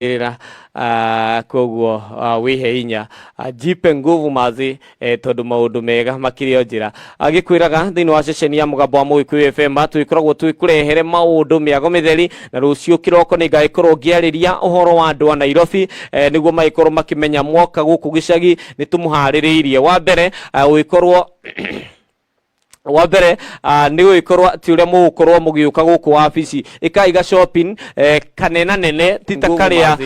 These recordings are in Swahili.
ira koguo wihe hinya jipe nguvu mazi tondu maundu mega makirio njira agikwiraga thiini wa ceceni ya mugambo wa Muikuyu FM twikoragwo twikurehere maundu miago mitheri na rucio kiroko ni ngaikorwo ngiariria uhoro wa andu a Nairobi niguo maikorwo makimenya mwoka guku gicagi ni tumuhaririirie wa mbere wikorwo wa mbere ni guikorwa ti uria mugukorwo mugiuka guku wabici ikaiga shopping kanena nene titakaria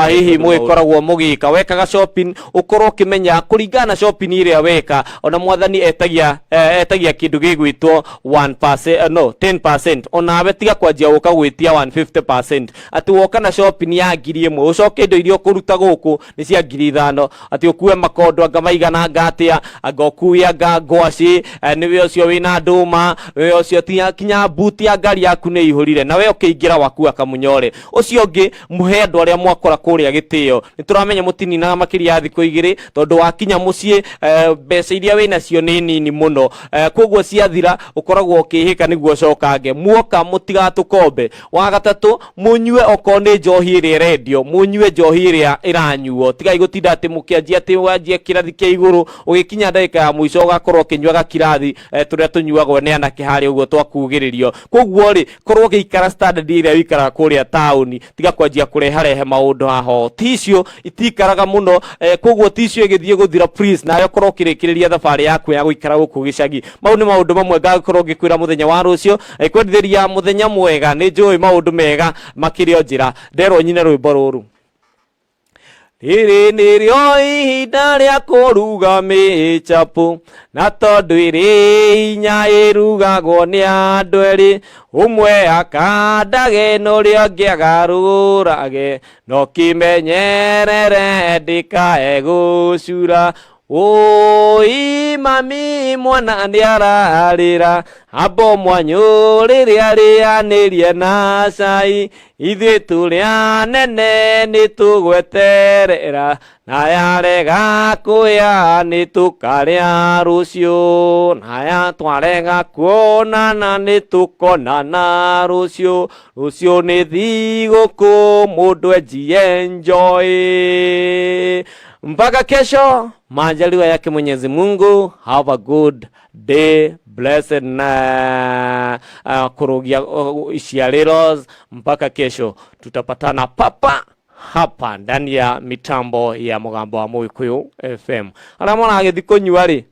hihi mugikoragwo mugika wekaga shopping ukorwo kimenya kuringana shopping iria weka ona mwathani etagia kindu gigwitwo 1% no 10% ona we tiga kwanjia guka gwitia 150% ati woka na shopping ya ngiri imwe ucoke indo iria ukuruta guku ni cia ngiri 5 ati ukue makondo anga maigana ngatia anga ukuya ngwaci niwe ucio wina nduma we ucio tia kinya buti ya ngari yaku ni ihurire na we ukiingira waku akamunyore ucio ngi muhe andu aria mwakora kuria gitio nituramenya mutini na makiria thiku igiri tondu wakinya mucie mbeca iria wina cio ni nini muno koguo ciathira ukoragwo ukihika niguo cokange muoka mutigatukombe wa gatatu munyue okone njohi iri redio munyue njohi iri iranyuo tigai gutinda ati mukianjia ati wanjie kirathi kia iguru ugikinya ndagika ya muico ugakorwo kinywaga kirathi turia tunyuagwo ni anake hari uguo twakugiririo koguo ri korwo giikara standard iria wikara kuria tauni tiga kwanjia kureharehe maundu haho ticio itikaraga muno koguo ticio igithie guthira please nayo korwo kirikiriria thabari yaku ya guikara guku gicagi mau ni maundu mamwe ngakorwo ngikwira muthenya wa rucio kwendithiria muthenya mwega ni njui maundu mega makirio njira nderwo nyine rwimbo ruru riri nirio ihinda ria kuruga michapu na tondu iri hinya irugagwo ni andu eri umwe akandage nuria ungi agarurage no kimenyerere ndikae gucura oi mami mwana ni ararira abo mwanyu riria rianirie na cai ithuĩ tũrĩa nene nĩ tũgweterera na yarega kuya nĩ tũkarĩa rũciũ na twarega kuonana nĩ tũkonana rũciũ rũciũ nĩ thigũkũ mũndũ enjoy mpaka kesho majaliwa yake Mwenyezi Mungu. Have a good day, blessed na kurugia ishialiros. Mpaka kesho tutapatana papa hapa ndani ya mitambo ya mugambo wa Muikuyu FM. Aramona agithiko nyuari